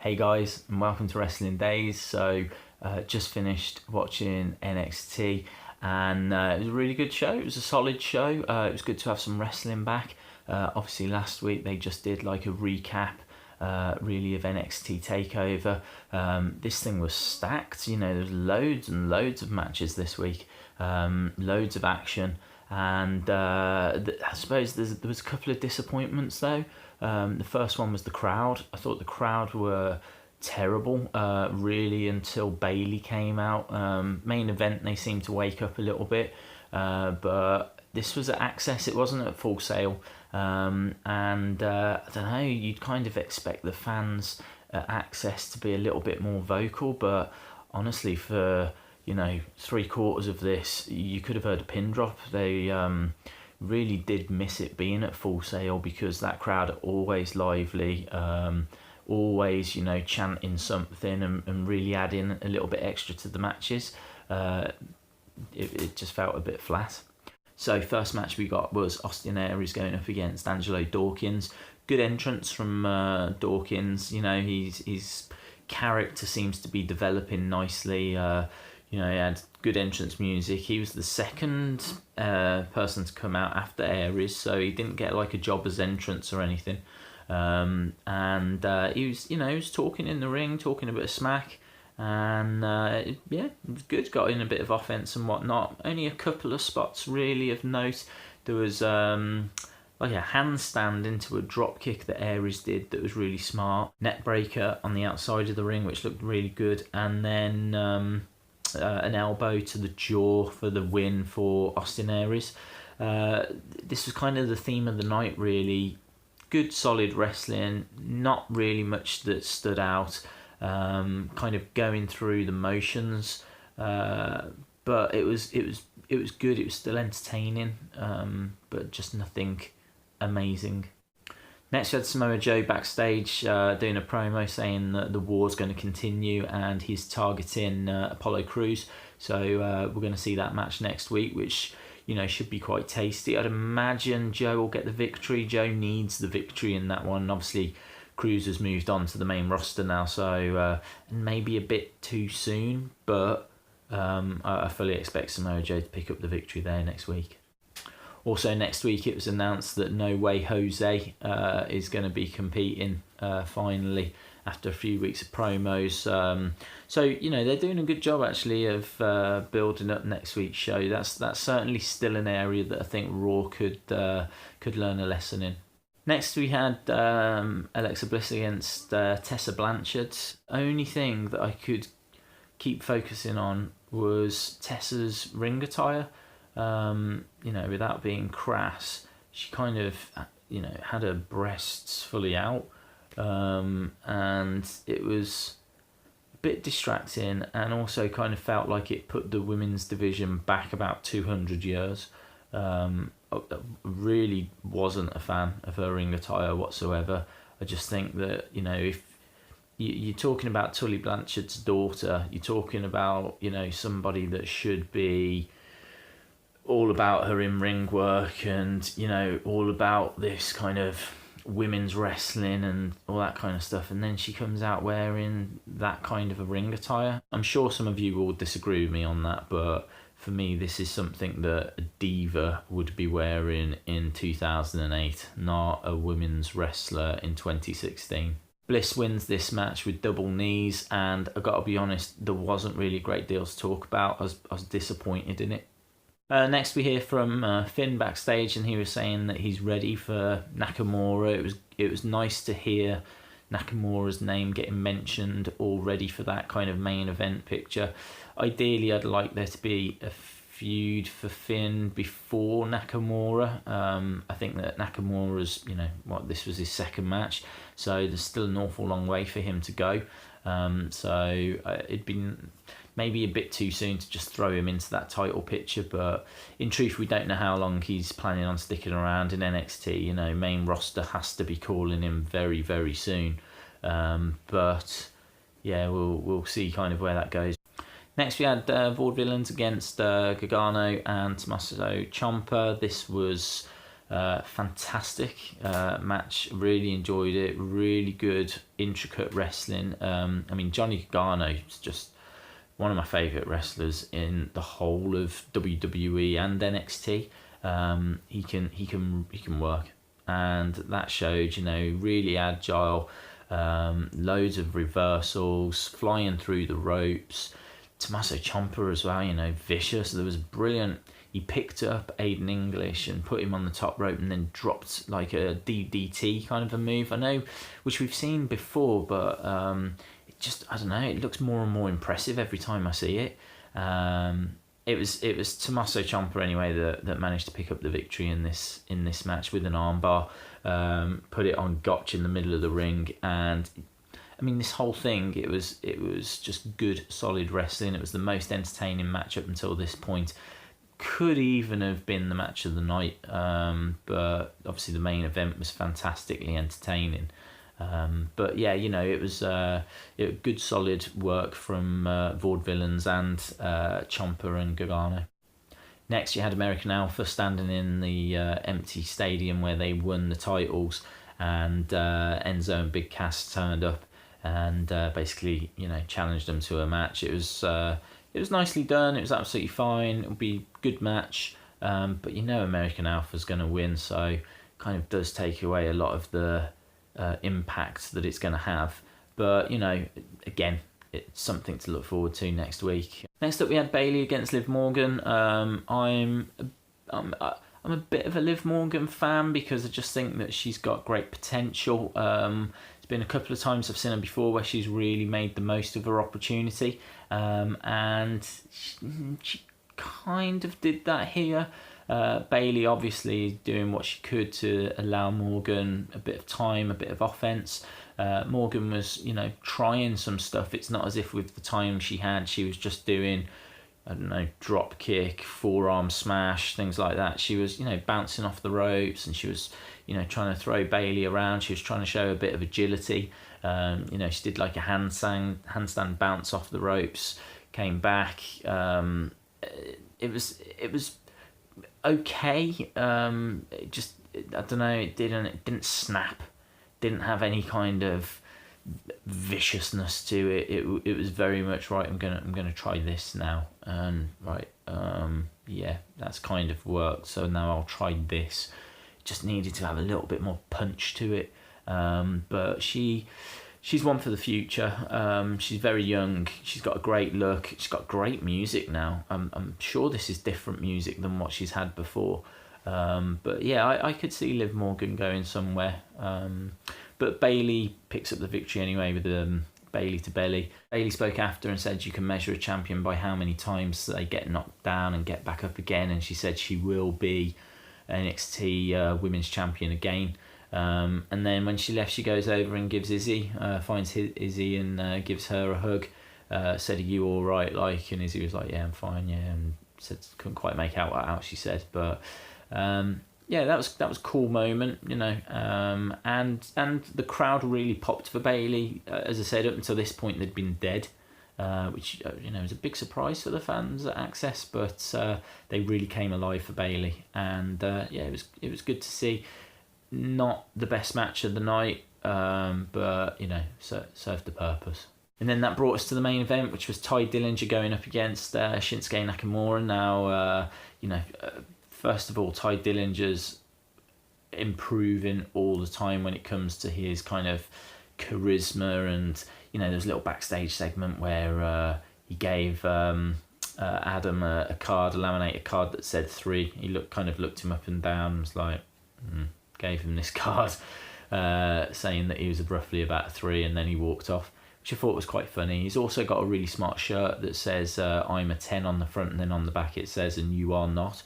Hey guys, and welcome to Wrestling Days. So, just finished watching NXT, and it was a really good show. It was a solid show. It was good to have some wrestling back. Obviously, last week they just did like a recap, really, of NXT Takeover. This thing was stacked. You know, there's loads and loads of matches this week, loads of action, and I suppose there was a couple of disappointments though. The first one was the crowd. I thought the crowd were terrible, really, until Bayley came out. Main event, they seemed to wake up a little bit, but this was at Access, it wasn't at Full Sail, and I don't know, you'd kind of expect the fans at Access to be a little bit more vocal, but honestly, for, you know, 3/4 of this, you could have heard a pin drop. They really did miss it being at Full Sail, because that crowd are always lively, always, you know, chanting something and really adding a little bit extra to the matches. It just felt a bit flat. So first match we got was Austin Aries going up against Angelo Dawkins. Good entrance from Dawkins. You know, his character seems to be developing nicely. You know, he had good entrance music. He was the second person to come out after Aries, so he didn't get like a jobber's entrance or anything. And he was talking in the ring, talking a bit of smack, and yeah, it was good. Got in a bit of offense and whatnot. Only a couple of spots really of note. There was like a handstand into a drop kick that Aries did that was really smart. Neck breaker on the outside of the ring, which looked really good, and then an elbow to the jaw for the win for Austin Aries. This was kind of the theme of the night, really. Good solid wrestling, not really much that stood out, kind of going through the motions, but it was good. It was still entertaining, but just nothing amazing. Next we had Samoa Joe backstage doing a promo saying that the war's going to continue and he's targeting Apollo Crews. So we're going to see that match next week, which, you know, should be quite tasty. I'd imagine Joe will get the victory. Joe needs the victory in that one. Obviously, Crews has moved on to the main roster now, so maybe a bit too soon, but I fully expect Samoa Joe to pick up the victory there next week. Also next week it was announced that No Way Jose is going to be competing finally after a few weeks of promos. So, you know, they're doing a good job actually of building up next week's show. That's certainly still an area that I think Raw could learn a lesson in. Next we had Alexa Bliss against Tessa Blanchard. Only thing that I could keep focusing on was Tessa's ring attire. You know, without being crass, she kind of, you know, had her breasts fully out, and it was a bit distracting, and also kind of felt like it put the women's division back about 200 years. I really wasn't a fan of her ring attire whatsoever. I just think that, you know, if you're talking about Tully Blanchard's daughter, you're talking about, you know, somebody that should be all about her in-ring work and, you know, all about this kind of women's wrestling and all that kind of stuff, and then she comes out wearing that kind of a ring attire. I'm sure some of you will disagree with me on that, but for me this is something that a diva would be wearing in 2008, not a women's wrestler in 2016. Bliss wins this match with double knees, and I gotta be honest, there wasn't really a great deal to talk about. I was disappointed in it. Next we hear from Finn backstage, and he was saying that he's ready for Nakamura. It was nice to hear Nakamura's name getting mentioned already for that kind of main event picture. Ideally, I'd like there to be a feud for Finn before Nakamura. I think that Nakamura's, you know, this was his second match, so there's still an awful long way for him to go. So it'd been maybe a bit too soon to just throw him into that title picture, but in truth we don't know how long he's planning on sticking around in NXT. You know, main roster has to be calling him very, very soon, but yeah, we'll see kind of where that goes. Next we had Vaudeville against Gargano and Tommaso Chomper. This was Fantastic match, really enjoyed it, really good, intricate wrestling. I mean, Johnny Gargano is just one of my favourite wrestlers in the whole of WWE and NXT. He can work, and that showed, really agile, loads of reversals, flying through the ropes. Tommaso Ciampa as well, vicious. There was brilliant. He picked up Aiden English and put him on the top rope and then dropped like a DDT kind of a move. I know, which we've seen before, but it just, I don't know, it looks more and more impressive every time I see it. It was Tommaso Ciampa anyway that managed to pick up the victory in this match with an armbar, put it on Gotch in the middle of the ring, and I mean, this whole thing, it was just good, solid wrestling. It was the most entertaining match up until this point. Could even have been the match of the night, but obviously the main event was fantastically entertaining. But yeah, it was good, solid work from Vaudevillains and Chomper and Gargano. Next, you had American Alpha standing in the empty stadium where they won the titles, and Enzo and Big Cass turned up and basically, challenged them to a match. It was nicely done. It was absolutely fine. It'll be a good match. But American Alpha's going to win, so kind of does take away a lot of the impact that it's going to have. But, again, it's something to look forward to next week. Next up, we had Bayley against Liv Morgan. I'm a bit of a Liv Morgan fan because I just think that she's got great potential. It's been a couple of times I've seen her before where she's really made the most of her opportunity. And she kind of did that here. Bayley obviously doing what she could to allow Morgan a bit of time, a bit of offense. Morgan was, trying some stuff. It's not as if with the time she had, she was just doing, I don't know, drop kick, forearm smash, things like that. She was, bouncing off the ropes, and she was, trying to throw Bayley around. She was trying to show a bit of agility. She did like a handstand bounce off the ropes, came back. It was okay. I don't know. It didn't snap. Didn't have any kind of viciousness to it. It was very much right. I'm gonna try this now, and right. Yeah, that's kind of worked. So now I'll try this. Just needed to have a little bit more punch to it. But she's one for the future. She's very young. She's got a great look. She's got great music now. I'm sure this is different music than what she's had before. But yeah, I could see Liv Morgan going somewhere. But Bayley picks up the victory anyway with Bayley to belly. Bayley spoke after and said you can measure a champion by how many times they get knocked down and get back up again. And she said she will be NXT Women's Champion again. And then when she left, she goes over and gives Izzy, finds Izzy and gives her a hug. Said, "Are you all right?" And Izzy was like, "Yeah, I'm fine." Yeah, and said couldn't quite make out what else she said, but yeah, that was a cool moment, and the crowd really popped for Bayley. As I said, up until this point they'd been dead, which was a big surprise for the fans at Access, but they really came alive for Bayley, and yeah, it was good to see. Not the best match of the night, but served the purpose. And then that brought us to the main event, which was Ty Dillinger going up against Shinsuke Nakamura. Now, first of all, Ty Dillinger's improving all the time when it comes to his kind of charisma, and there's a little backstage segment where he gave Adam a card, a laminated card that said 3. He looked him up and down, and was like, gave him this card, saying that he was roughly about a 3, and then he walked off, which I thought was quite funny. He's also got a really smart shirt that says I'm a 10 on the front, and then on the back it says and you are not.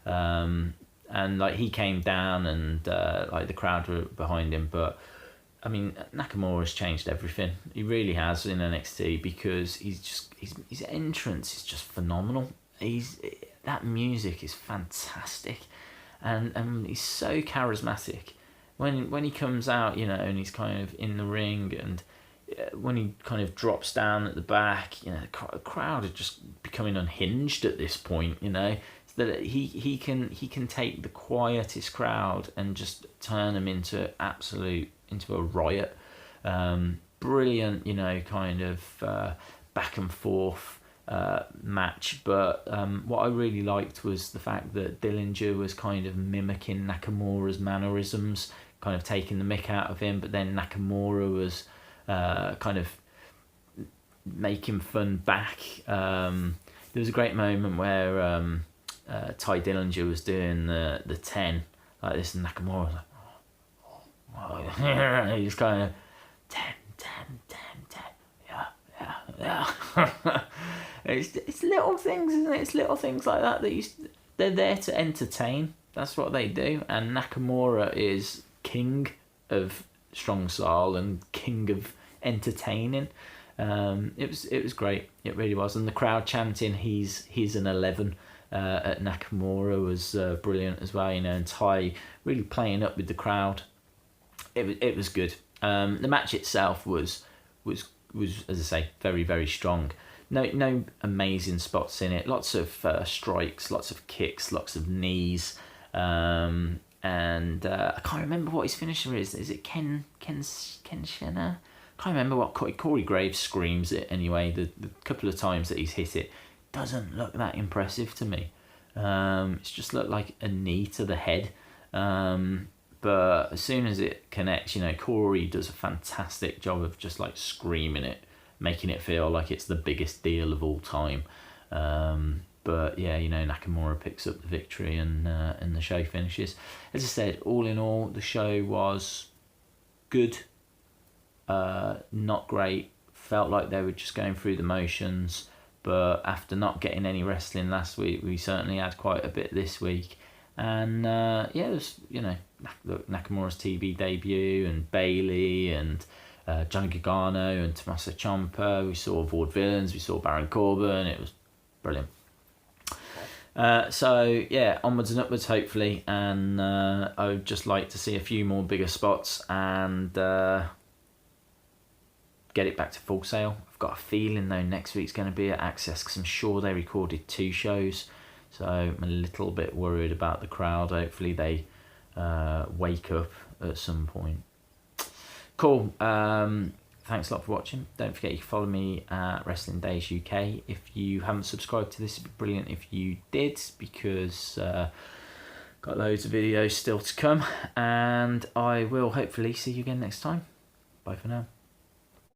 And like he came down, and like the crowd were behind him, but I mean Nakamura's changed everything. He really has in NXT, because his entrance is just phenomenal. That music is fantastic, and he's so charismatic when he comes out, and he's kind of in the ring, and when he kind of drops down at the back, the crowd are just becoming unhinged at this point. It's that he can take the quietest crowd and just turn them into a riot. Brilliant, kind of back and forth match. But what I really liked was the fact that Dillinger was kind of mimicking Nakamura's mannerisms, kind of taking the mick out of him, but then Nakamura was kind of making fun back. There was a great moment where Ty Dillinger was doing the 10 like this, and Nakamura was like, he just kind of 10, yeah. It's little things, isn't it? It's little things like that they're there to entertain. That's what they do. And Nakamura is king of strong style and king of entertaining. It was great. It really was. And the crowd chanting he's an 11 at Nakamura was brilliant as well. And Ty really playing up with the crowd. It was good. The match itself was as I say, very, very strong. No amazing spots in it. Lots of strikes, lots of kicks, lots of knees. And I can't remember what his finisher is. Is it Ken Shenner? I can't remember what Corey Graves screams it anyway. The couple of times that he's hit it doesn't look that impressive to me. It's just looked like a knee to the head. But as soon as it connects, Corey does a fantastic job of just like screaming it, making it feel like it's the biggest deal of all time. But yeah, Nakamura picks up the victory and the show finishes. As I said, all in all, the show was good, not great. Felt like they were just going through the motions. But after not getting any wrestling last week, we certainly had quite a bit this week. And it was, Nakamura's TV debut and Bayley and Johnny Gargano and Tommaso Ciampa. We saw Vaudevillains, we saw Baron Corbin. It was brilliant. Onwards and upwards, hopefully. And I would just like to see a few more bigger spots and get it back to Full Sail. I've got a feeling, though, next week's going to be at Access because I'm sure they recorded 2 shows. So I'm a little bit worried about the crowd. Hopefully they wake up at some point. Cool. Thanks a lot for watching. Don't forget you can follow me at Wrestling Days UK. If you haven't subscribed to this, it'd be brilliant if you did, because got loads of videos still to come. And I will hopefully see you again next time. Bye for now.